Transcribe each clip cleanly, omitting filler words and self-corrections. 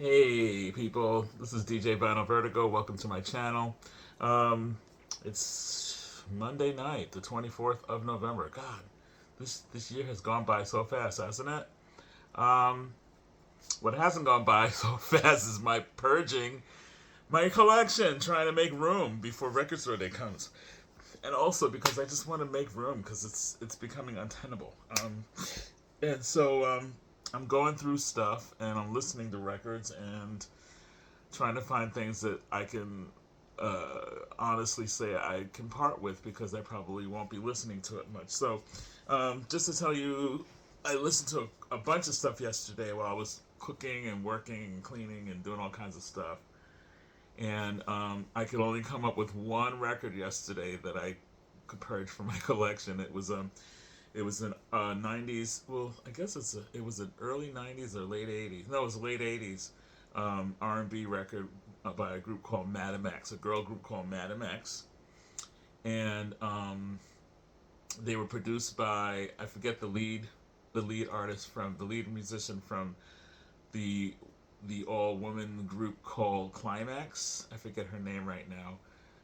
Hey people, this is DJ Vinyl Vertigo. Welcome to my channel. Um, it's Monday night, the 24th of November. God, this year has gone by so fast, hasn't it? Um, what hasn't gone by so fast is my purging my collection, trying to make room before Record Store Day comes, and also because I just want to make room because it's becoming untenable. And so I'm going through stuff and I'm listening to records and trying to find things that I can honestly say I can part with because I probably won't be listening to it much. So, just to tell you, I listened to a bunch of stuff yesterday while I was cooking and working and cleaning and doing all kinds of stuff. And I could only come up with one record yesterday that I could purge from my collection. It was an '90s. Well, I guess it was an early '90s or late '80s. No, it was late '80s R&B record by a group called Madam X, a girl group called Madam X, and they were produced by I forget the lead artist from the lead musician from the the all woman group called Climax. I forget her name right now,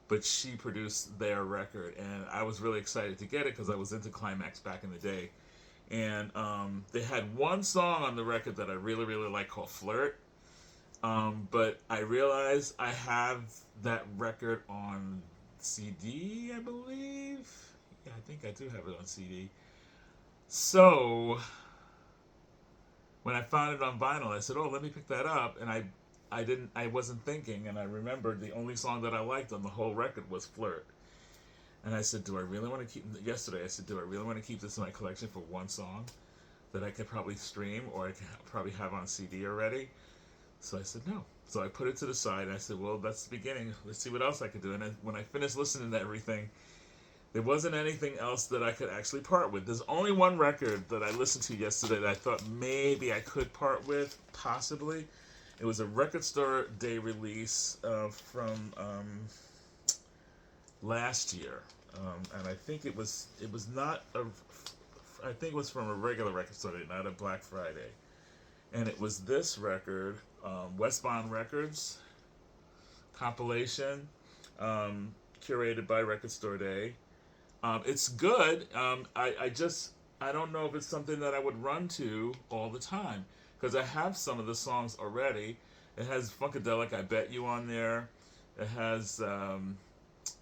but she produced their record, and I was really excited to get it because I was into Climax back in the day. And they had one song on the record that I really, really like called Flirt. But I realized I have that record on CD, I believe. Yeah, I think I do have it on CD. So when I found it on vinyl, I said, "Oh, let me pick that up." And I wasn't thinking, and I remembered the only song that I liked on the whole record was "Flirt." And I said, "Do I really want to keep?" Yesterday, I said, "Do I really want to keep this in my collection for one song that I could probably stream or I could probably have on CD already?" So I said no. So I put it to the side and I said, well, that's the beginning. Let's see what else I could do. And then when I finished listening to everything, there wasn't anything else that I could actually part with. There's only one record that I listened to yesterday that I thought maybe I could part with, possibly. It was a Record Store Day release from last year, and I think it was not a. I think it was from a regular Record Store Day, not a Black Friday. And it was this record, Westbound Records compilation, um, curated by Record Store Day. It's good. I don't know if it's something that I would run to all the time because I have some of the songs already. It has Funkadelic, I Bet You on there. It has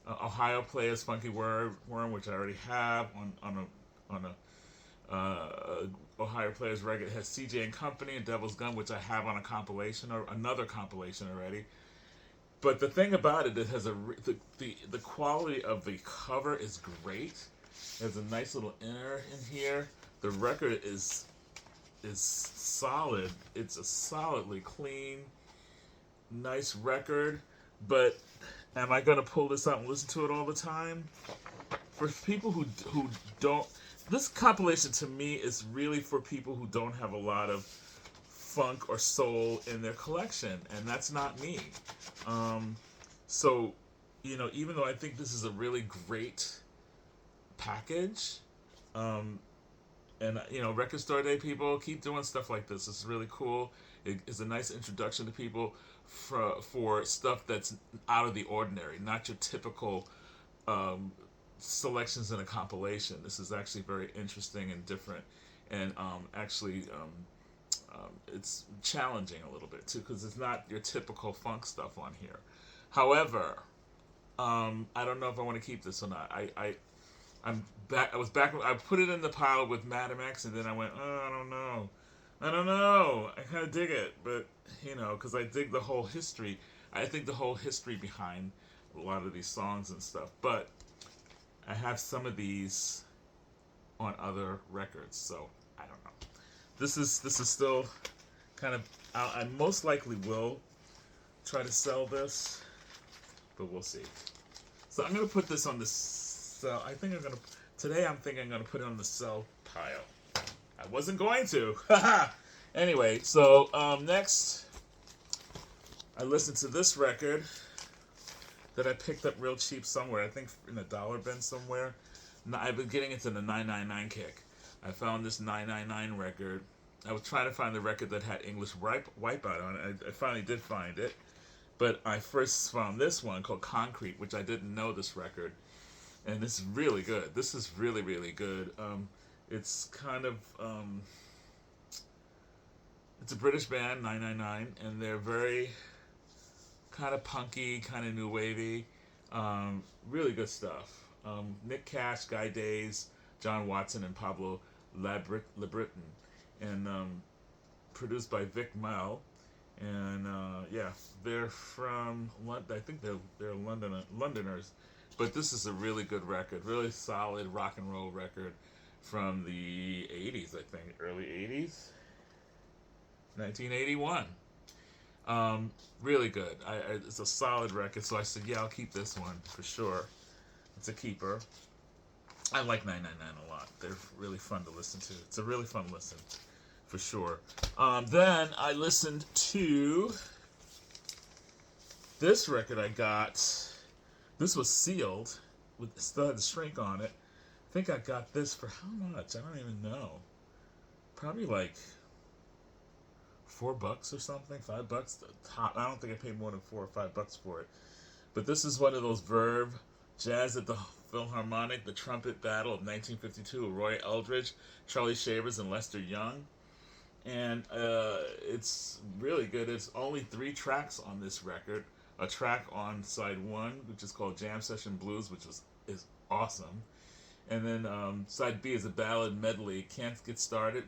Ohio Players Funky Worm, which I already have on a Ohio Players record. It has CJ and Company and Devil's Gun, which I have on a compilation or another compilation already. But the thing about it, it has the quality of the cover is great. There's a nice little inner in here. The record is solid. It's a solidly clean, nice record. But am I gonna pull this out and listen to it all the time? For people who don't, this compilation to me is really for people who don't have a lot of funk or soul in their collection, and that's not me. Um, so, even though I think this is a really great package, um, and Record Store Day people keep doing stuff like this. It's really cool. It is a nice introduction to people for stuff that's out of the ordinary, not your typical um, selections in a compilation. This is actually very interesting and different, and actually it's challenging a little bit too because it's not your typical funk stuff on here. However, I don't know if I want to keep this or not. I'm back. I was back. I put it in the pile with Madam X, and then I went, oh, I don't know. I don't know. I kind of dig it, but because I dig the whole history. I think the whole history behind a lot of these songs and stuff. But I have some of these on other records, so I don't know. This is still kind of. I most likely will try to sell this, but we'll see. So I'm gonna put this on the sell. I think I'm gonna today. I'm thinking I'm gonna put it on the sell pile. I wasn't going to. Anyway, so next I listened to this record that I picked up real cheap somewhere. I think in a dollar bin somewhere. I've been getting into the 999 kick. I found this 999 record I was trying to find the record that had English Wipeout on it. I finally did find it. But I first found this one called Concrete, which I didn't know this record. And this is really good. This is really, really good. It's kind of... it's a British band, 999, and they're very kind of punky, kind of new wavy. Really good stuff. Nick Cash, Guy Days, John Watson, and Pablo LeBreton. And produced by Vic Mel. And yeah, they're from London. I think they're Londoners. But this is a really good record, really solid rock and roll record from the 80s, I think, early 80s, 1981. Really good. It's a solid record, so I said, yeah, I'll keep this one for sure. It's a keeper. I like 999 a lot. They're really fun to listen to. It's a really fun listen, for sure. Then I listened to this record I got. This was sealed. Still had the shrink on it. I think I got this for how much? I don't even know. Probably like $4 or something, $5. Top. I don't think I paid more than $4 or $5 for it. But this is one of those Verve Jazz at the Philharmonic, the Trumpet Battle of 1952 with Roy Eldridge, Charlie Shavers, and Lester Young. And it's really good. There's only 3 tracks on this record. A track on side 1, which is called Jam Session Blues, which is awesome. And then side B is a ballad medley, Can't Get Started.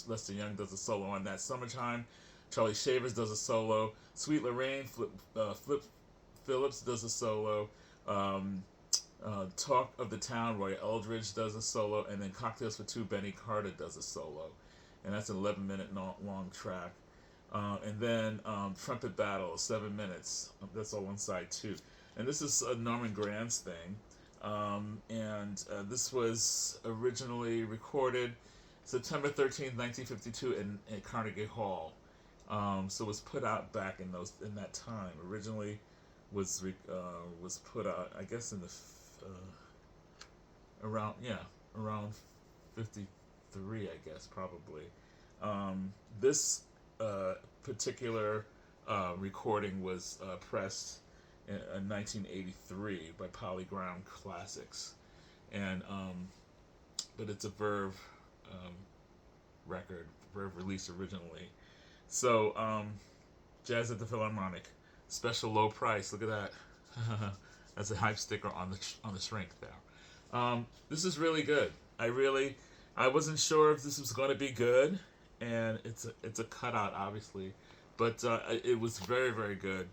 Lester Young does a solo on that. Summertime, Charlie Shavers does a solo. Sweet Lorraine, Flip Phillips does a solo. Talk of the Town, Roy Eldridge does a solo. And then Cocktails for Two, Benny Carter does a solo. And that's an 11-minute long track. And then Trumpet Battle, 7 minutes. That's all on side 2. And this is Norman Granz thing. And this was originally recorded September 13th, 1952 in Carnegie Hall. So it was put out back in that time. Originally was put out, I guess, in the around 53, I guess, probably. This particular recording was pressed in 1983 by Polygram Classics, and but it's a Verve record, Verve release originally. So Jazz at the Philharmonic, special low price. Look at that. That's a hype sticker on the shrink there. This is really good. I wasn't sure if this was going to be good, and it's a cutout, obviously, but it was very, very good.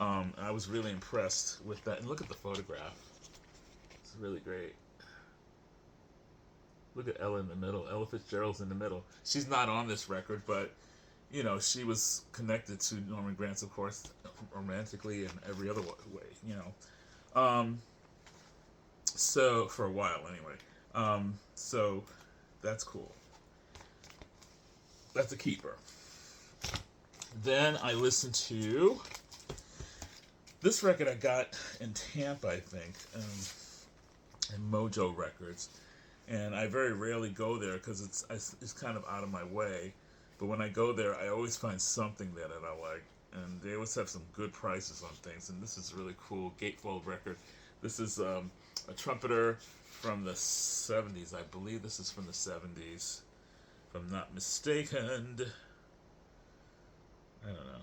I was really impressed with that. And look at the photograph. It's really great. Look at Ella in the middle. Ella Fitzgerald's in the middle. She's not on this record, but you know, she was connected to Norman Granz, of course, romantically and every other way. You know, so for a while anyway. So that's cool. That's a keeper. Then I listened to this record I got in Tampa, I think, in Mojo Records. And I very rarely go there because it's kind of out of my way. But when I go there, I always find something there that I like. And they always have some good prices on things. And this is really cool. Gatefold record. This is a trumpeter from the 70s. I believe this is from the 70s. If I'm not mistaken. I don't know.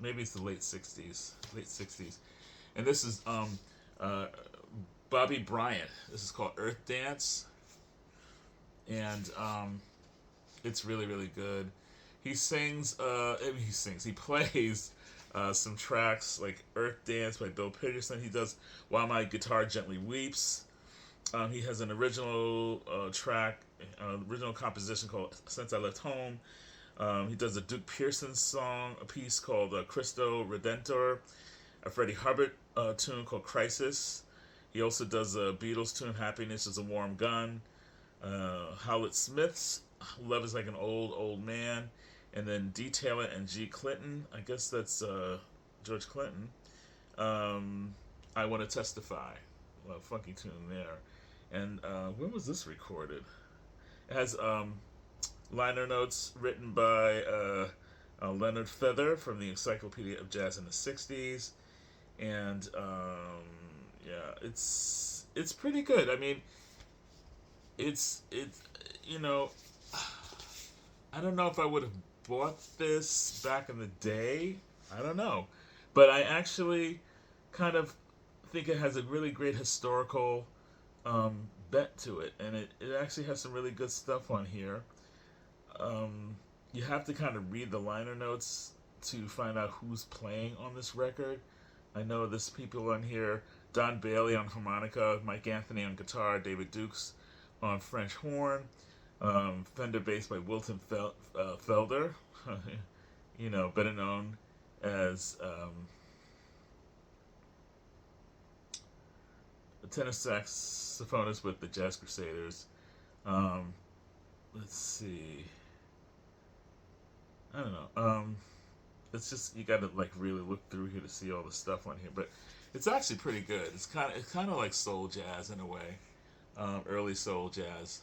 Maybe it's the late 60s. And this is Bobby Bryant. This is called Earth Dance. And it's really, really good. He plays some tracks like Earth Dance by Bill Peterson. He does While My Guitar Gently Weeps. He has an original track, original composition called Since I Left Home. He does a Duke Pearson song, a piece called Cristo Redentor, a Freddie Hubbard tune called Crisis. He also does a Beatles tune, Happiness is a Warm Gun. Howlett Smith's Love is Like an Old Man. And then Detail It and G. Clinton. I guess that's George Clinton. I Want to Testify. A funky tune there. And when was this recorded? It has Liner notes written by Leonard Feather from the Encyclopedia of Jazz in the '60s, and yeah, it's pretty good. I mean, it's you know, I don't know if I would have bought this back in the day. I don't know, but I actually kind of think it has a really great historical bent to it, and it actually has some really good stuff on here. Um, you have to kind of read the liner notes to find out who's playing on this record. I know there's people on here: Don Bailey on harmonica, Mike Anthony on guitar, David Dukes on French horn, Fender bass by Wilton Felder, better known as a tenor saxophonist with the Jazz Crusaders. Um, let's see. I don't know. It's just you got to like really look through here to see all the stuff on here, but it's actually pretty good. It's kind of like soul jazz in a way, early soul jazz.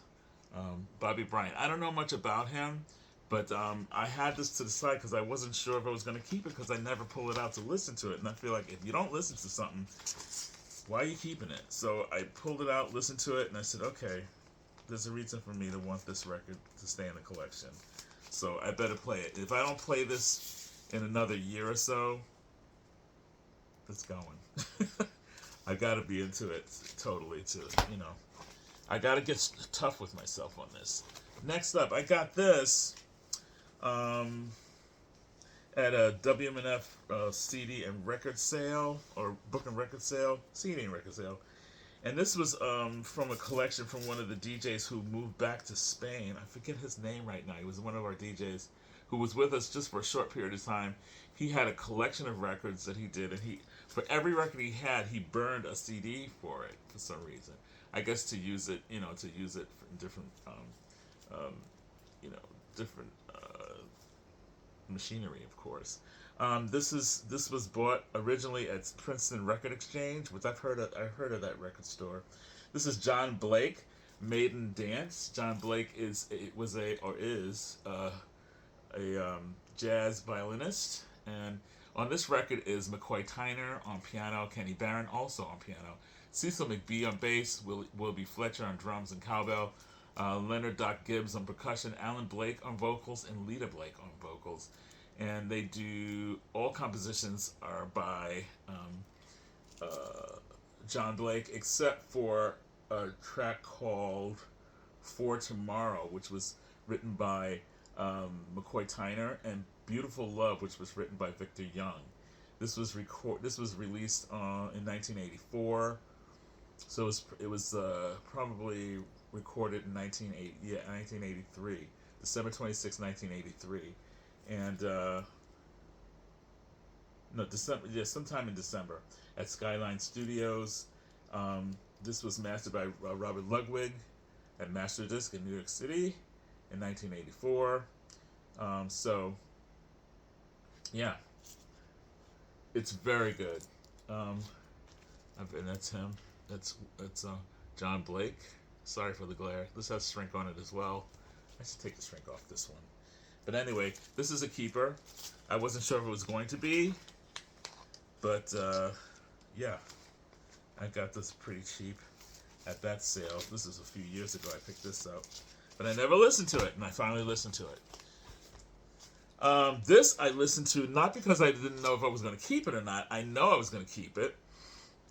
Bobby Bryant. I don't know much about him, but I had this to the side because I wasn't sure if I was going to keep it because I never pull it out to listen to it, and I feel like if you don't listen to something, why are you keeping it? So I pulled it out, listened to it, and I said, okay, there's a reason for me to want this record to stay in the collection. So I better play it. If I don't play this in another year or so, it's going. I gotta be into it totally to. I gotta get tough with myself on this. Next up, I got this at a WMNF CD and record sale, or book and record sale, CD and record sale. And this was from a collection from one of the DJs who moved back to Spain. I forget his name right now. He was one of our DJs who was with us just for a short period of time. He had a collection of records that he did, and for every record he had, he burned a CD for it for some reason. I guess to use it, to use it for different, um, different machinery, of course. This was bought originally at Princeton Record Exchange, which I've heard of that record store. This is John Blake, Maiden Dance. John Blake is a jazz violinist, and on this record is McCoy Tyner on piano, Kenny Barron also on piano, Cecil McBee on bass, Wilby Fletcher on drums and cowbell, Leonard Doc Gibbs on percussion, Alan Blake on vocals, and Lita Blake on vocals. And they do all compositions are by John Blake, except for a track called "For Tomorrow," which was written by McCoy Tyner, and "Beautiful Love," which was written by Victor Young. This was released in 1984, so it was probably recorded in 1983, December 26, 1983. And no, December, yeah, sometime in December at Skyline Studios. This was mastered by Robert Ludwig at Master Disc in New York City in 1984. So yeah, it's very good. And that's him. That's John Blake. Sorry for the glare. This has shrink on it as well. I should take the shrink off this one. But anyway, this is a keeper. I wasn't sure if it was going to be, but yeah, I got this pretty cheap at that sale. This is a few years ago I picked this up, but I never listened to it, and I finally listened to it. This I listened to not because I didn't know if I was going to keep it or not. I know I was going to keep it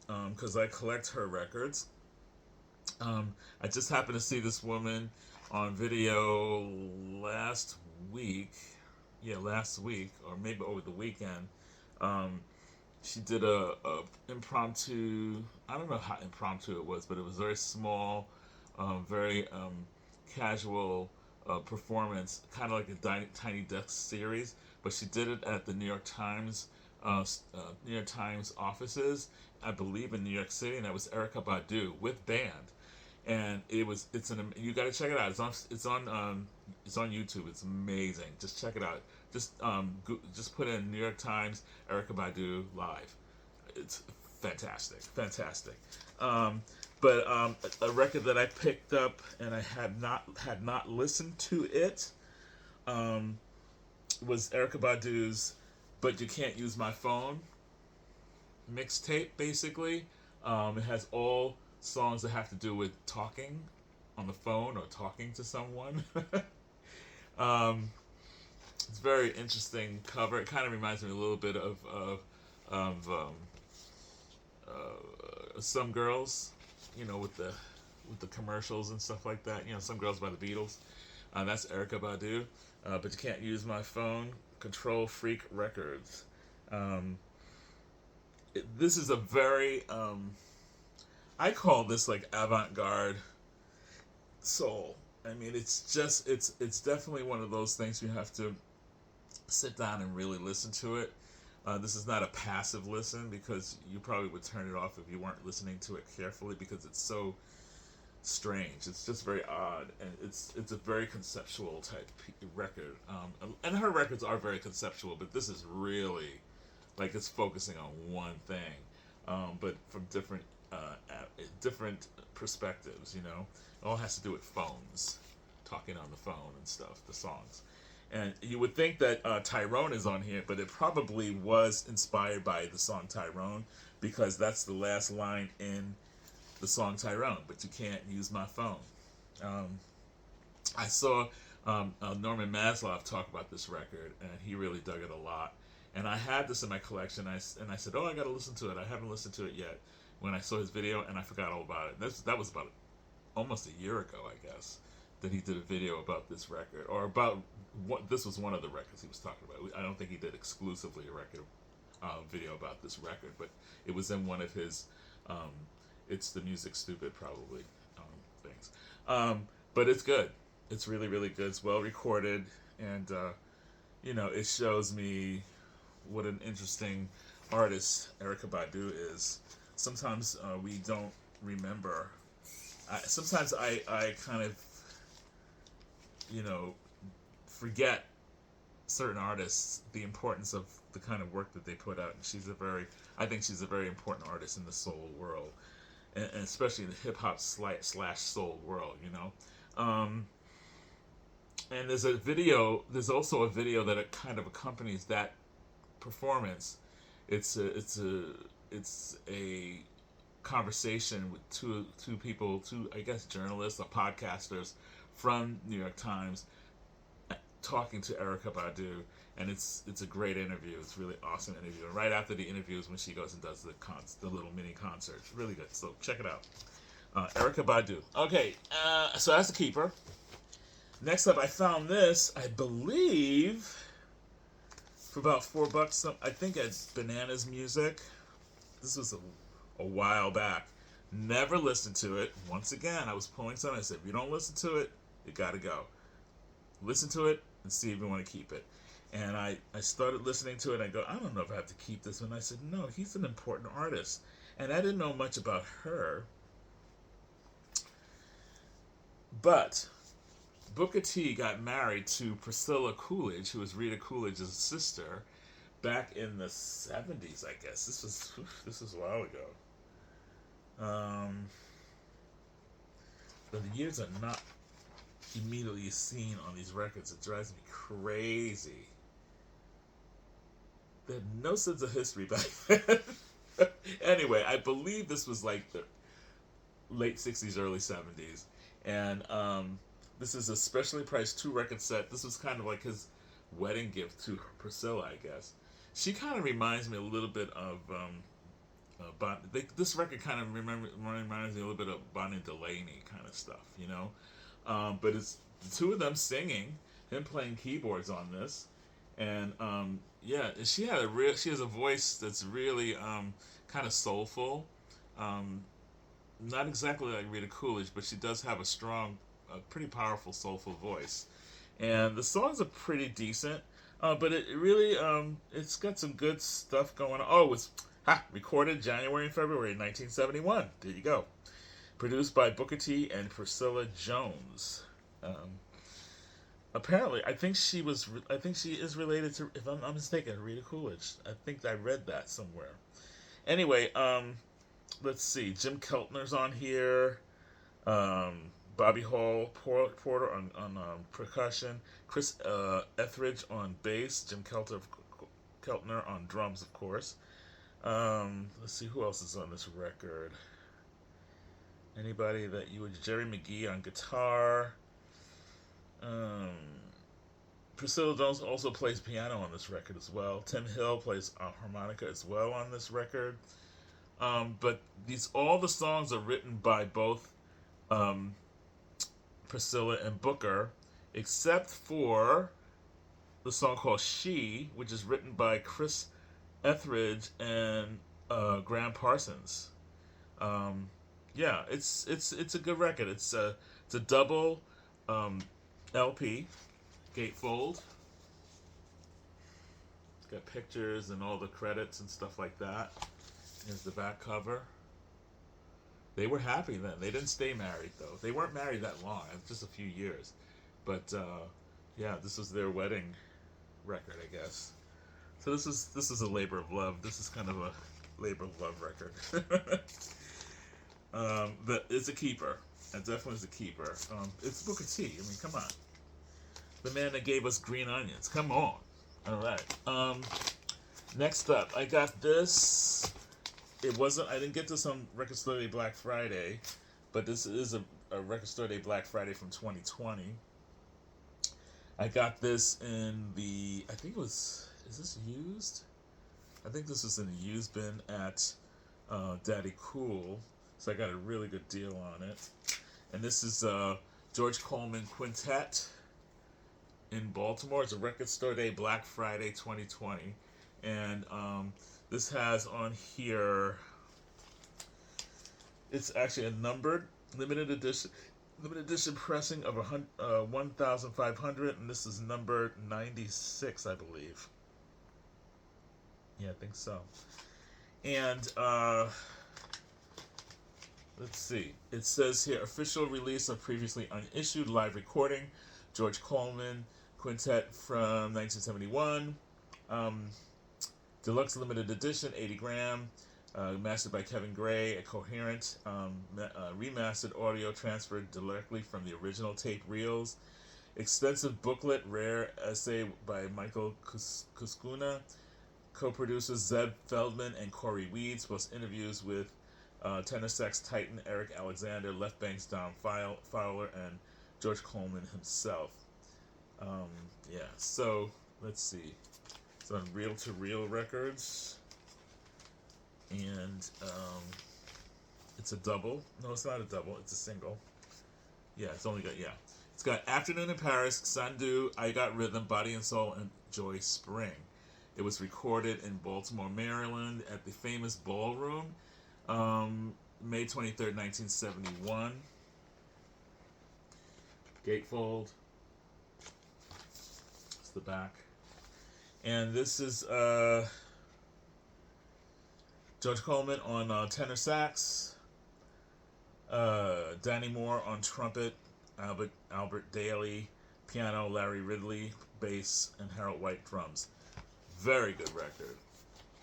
because I collect her records. I just happened to see this woman on video last week, or maybe over the weekend. She did a impromptu, I don't know how impromptu it was, but it was very small, very casual performance, kind of like a Tiny Desk series, but she did it at the New York Times offices, I believe in New York City, and that was Erykah Badu with band. And you got to check it out. It's on YouTube. It's amazing. Just check it out. Just put in New York Times Erykah Badu live. It's fantastic. But a record that I picked up and I had not listened to it um, was Erykah Badu's "But You Can't Use My Phone" mixtape. Basically, it has all songs that have to do with talking on the phone or talking to someone. um, it's a very interesting cover. It kind of reminds me a little bit of Some Girls, with the commercials and stuff like that. Some Girls by the Beatles. That's Erykah Badu. But You Can't Use My Phone. Control Freak Records. Um, this is a very I call this like avant-garde soul. I mean, it's definitely one of those things you have to sit down and really listen to it. This is not a passive listen because you probably would turn it off if you weren't listening to it carefully because it's so strange. It's just very odd, and it's a very conceptual type record. And her records are very conceptual, but this is really like it's focusing on one thing, but from different perspectives. It all has to do with phones, talking on the phone and stuff. The songs. And you would think that Tyrone is on here, but it probably was inspired by the song Tyrone because that's the last line in the song Tyrone. But you can't use my phone. I saw Norman Maslow talk about this record, and he really dug it a lot. And I had this in my collection, and I said, "Oh, I got to listen to it. I haven't listened to it yet." When I saw his video, and I forgot all about it. That was about almost a year ago, I guess, that he did a video about this record, or about what this was one of the records he was talking about. I don't think he did exclusively a record video about this record, but it was in one of his "It's the Music Stupid" probably things. But it's good. It's really really good. It's well recorded, and it shows me what an interesting artist Erykah Badu is. Sometimes we don't remember. Sometimes I kind of forget certain artists, the importance of the kind of work that they put out. And I think she's a very important artist in the soul world, and especially in the hip hop slash soul world. And there's also a video that kind of accompanies that performance. It's a conversation with two people, I guess journalists or podcasters from New York Times, talking to Erykah Badu, and it's a great interview. It's a really awesome interview. And right after the interview is when she goes and does the little mini concert. It's really good. So check it out. Erykah Badu. Okay, so that's the keeper. Next up, I found this. I believe for about $4. I think at Bananas Music. This was a while back. Never listened to it. Once again, I was pulling something. I said, if you don't listen to it, you gotta go. Listen to it and see if you want to keep it. And I started listening to it, and I go, I don't know if I have to keep this one. I said, no, he's an important artist. And I didn't know much about her. But Booker T got married to Priscilla Coolidge, who was Rita Coolidge's sister, back in the 70s, I guess. This was a while ago. But the years are not immediately seen on these records. It drives me crazy. They had no sense of history back then. Anyway, I believe this was like the late 60s, early 70s. And this is a specially priced 2-record set. This was kind of like his wedding gift to Priscilla, I guess. She kind of reminds me a little bit of this record kind of reminds me a little bit of Bonnie Delaney kind of stuff, but it's the two of them singing, him playing keyboards on this, and she has a voice that's really kind of soulful, not exactly like Rita Coolidge, but she does have a pretty powerful soulful voice, and the songs are pretty decent. But it really, it's got some good stuff going on. Oh, it's recorded January and February 1971. There you go. Produced by Booker T and Priscilla Jones. Apparently, I think she is related to, if I'm not mistaken, Rita Coolidge. I think I read that somewhere. Anyway, let's see. Jim Keltner's on here. Bobby Hall Porter on percussion, Chris Etheridge on bass, Jim Keltner on drums, of course. Let's see who else is on this record. Anybody that you would? Jerry McGee on guitar. Um, Priscilla Jones also plays piano on this record as well. Tim Hill plays harmonica as well on this record. But all the songs are written by both um, Priscilla and Booker, except for the song called "She," which is written by Chris Etheridge and Graham Parsons. Yeah, it's a good record. It's a double LP, gatefold. It's got pictures and all the credits and stuff like that. Here's the back cover. They were happy then. They didn't stay married though. They weren't married that long. Just a few years. But yeah, this was their wedding record, I guess. So this is a labor of love. This is kind of a labor of love record. But it's a keeper. It definitely is a keeper. It's Booker T. I mean, come on. The man that gave us Green Onions. Come on. All right. Next up, I got this. I didn't get this on Record Store Day Black Friday, but this is a Record Store Day Black Friday from 2020. I got this in I think it was, is this used? I think this was in the used bin at Daddy Cool, so I got a really good deal on it. And this is George Coleman Quintet in Baltimore. It's a Record Store Day Black Friday 2020. And this has on here, it's actually a numbered limited edition pressing of 1,500, and this is number 96, I believe. Yeah, I think so. And let's see. It says here, official release of previously unissued live recording, George Coleman Quintet from 1971. Deluxe limited edition, 80 gram, mastered by Kevin Gray, a coherent, remastered audio transferred directly from the original tape reels. Extensive booklet, rare essay by Michael Kuskuna, co-producers Zeb Feldman and Corey Weeds, plus interviews with tenor sax titan Eric Alexander, left bank's Don Fowler, and George Coleman himself. Yeah, so let's see. It's on Reel to Reel Records, and it's a double. No, it's not a double. It's a single. Yeah, it's got Afternoon in Paris, Sandu, I Got Rhythm, Body and Soul, and Joy Spring. It was recorded in Baltimore, Maryland, at the famous Ballroom, May 23rd, 1971. Gatefold. It's the back. And this is George Coleman on tenor sax, Danny Moore on trumpet, Albert Daly piano, Larry Ridley bass, and Harold White drums. Very good record.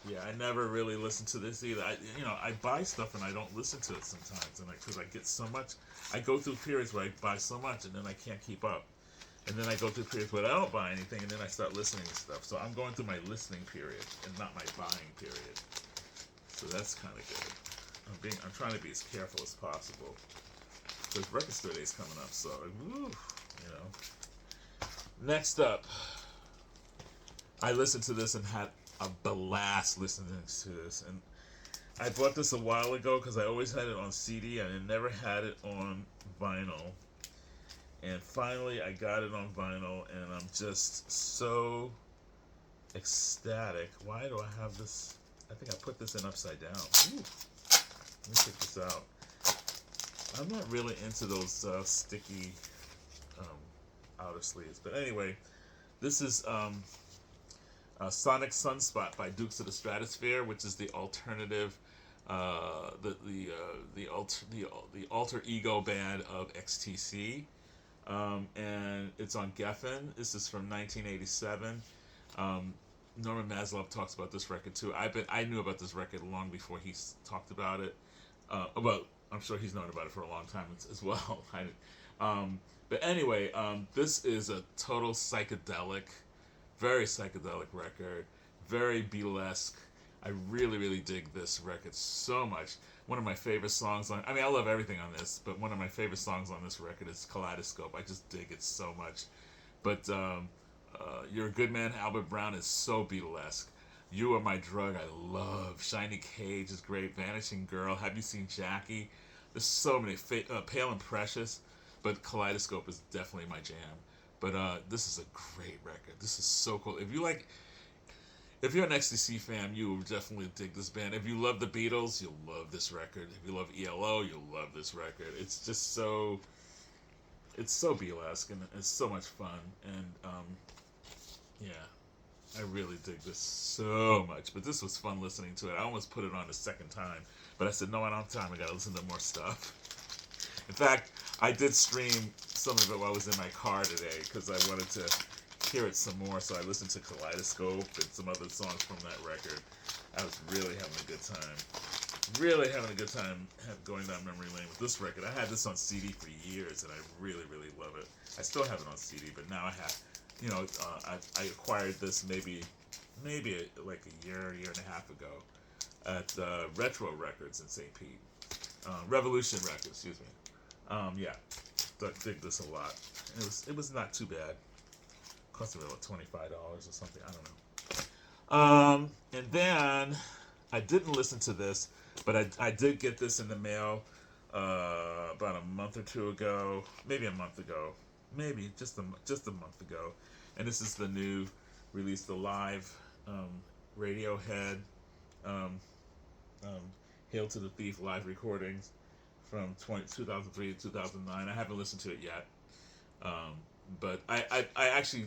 Yeah, I never really listened to this either. I buy stuff and I don't listen to it sometimes, and because I get so much, I go through periods where I buy so much and then I can't keep up. And then I go through periods where I don't buy anything, and then I start listening to stuff. So I'm going through my listening period and not my buying period. So that's kind of good. I'm trying to be as careful as possible because Record Store Day is coming up. So, woo, Next up, I listened to this and had a blast listening to this. And I bought this a while ago because I always had it on CD and I never had it on vinyl. And finally, I got it on vinyl, and I'm just so ecstatic. Why do I have this? I think I put this in upside down. Ooh. Let me check this out. I'm not really into those sticky outer sleeves. But anyway, this is Sonic Sunspot by Dukes of the Stratosphere, which is the alternative, the alter ego band of XTC. And it's on Geffen. This is from 1987. Norman Maslov talks about this record too. I knew about this record long before he talked about it. I'm sure he's known about it for a long time as well. But anyway, this is a total psychedelic, very psychedelic record, very Beatlesque. I really, really dig this record so much. One of my favorite songs on, I mean, I love everything on this, but one of my favorite songs on this record is Kaleidoscope. I just dig it so much. But You're a Good Man, Albert Brown is so Beatlesque. You Are My Drug, I love. Shiny Cage is great. Vanishing Girl. Have You Seen Jackie? There's so many. Pale and Precious. But Kaleidoscope is definitely my jam. But this is a great record. This is so cool. If you're an XTC fan, you will definitely dig this band. If you love the Beatles, you'll love this record. If you love ELO, you'll love this record. It's just so, it's so Beatlesque and it's so much fun. And yeah, I really dig this so much. But this was fun listening to it. I almost put it on a second time, but I said no, I don't have time. I gotta listen to more stuff. In fact, I did stream some of it while I was in my car today because I wanted to hear it some more. So I listened to Kaleidoscope and some other songs from that record. I was really having a good time. Really having a good time going down memory lane with this record. I had this on CD for years, and I really, really love it. I still have it on CD, but now I have, I acquired this maybe like a year and a half ago at Retro Records in St. Pete. Revolution Records, excuse me. Yeah, dig this a lot. It was not too bad. Cost me about $25 or something. I don't know. And then I didn't listen to this, but I did get this in the mail about a month or two ago, maybe a month ago, maybe just a month ago. And this is the new release, the live Radiohead Hail to the Thief live recordings from 2003 to 2009. I haven't listened to it yet, but I actually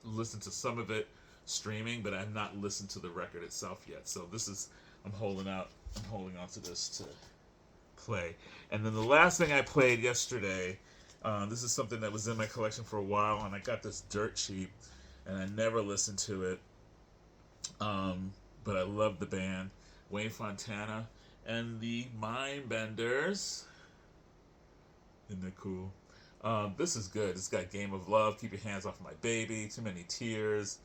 listened to some of it streaming, but I have not listened to the record itself yet. So I'm holding on to this to play. And then the last thing I played yesterday, this is something that was in my collection for a while, and I got this dirt cheap, and I never listened to it, but I love the band, Wayne Fontana and the Mindbenders. Isn't that cool? This is good. It's got Game of Love, Keep Your Hands Off My Baby, Too Many Tears,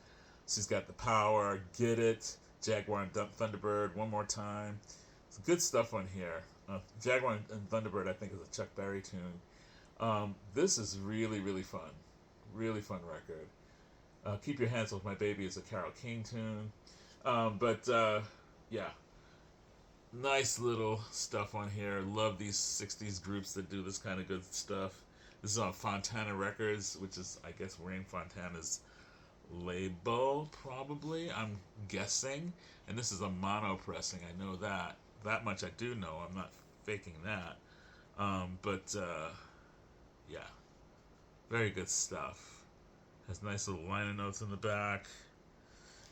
She's Got the Power, Get It, Jaguar and Thunderbird, One More Time. Some good stuff on here. Jaguar and Thunderbird, I think, is a Chuck Berry tune. This is really, really fun. Really fun record. Keep Your Hands Off My Baby is a Carole King tune. Yeah. Nice little stuff on here. Love these 60s groups that do this kind of good stuff. This is on Fontana Records, which is, I guess, Wayne Fontana's label, probably. I'm guessing. And this is a mono pressing. I know that. That much I do know. I'm not faking that. Yeah. Very good stuff. Has nice little liner notes in the back.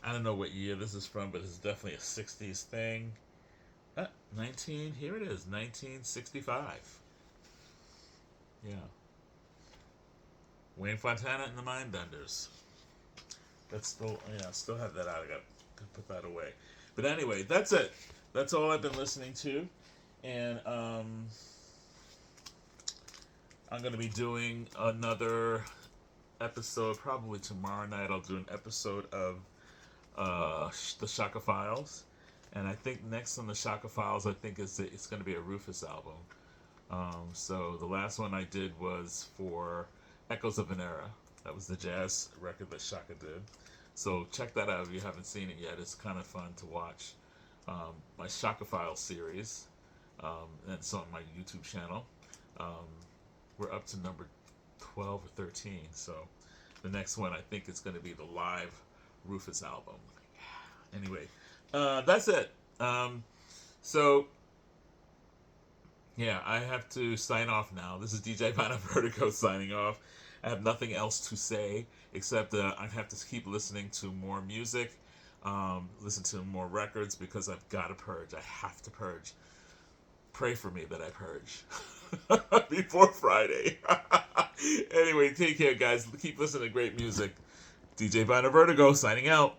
I don't know what year this is from, but it's definitely a 60s thing. Here it is, 1965. Yeah. Wayne Fontana and the Mindbenders. Still have that out. I got to put that away. But anyway, that's it. That's all I've been listening to. And I'm going to be doing another episode probably tomorrow night. I'll do an episode of the Shaka Files. And I think next on the Shaka Files, I think it's going to be a Rufus album. So the last one I did was for Echoes of an Era. That was the jazz record that Shaka did. So check that out if you haven't seen it yet. It's kind of fun to watch. My Shaka Files series. And it's on my YouTube channel. We're up to number 12 or 13. So the next one I think is going to be the live Rufus album. Anyway. That's it. So, yeah, I have to sign off now. This is DJ Vinyl Vertigo signing off. I have nothing else to say except I have to keep listening to more music, listen to more records because I've got to purge. I have to purge. Pray for me that I purge before Friday. Anyway, take care, guys. Keep listening to great music. DJ Vinyl Vertigo signing out.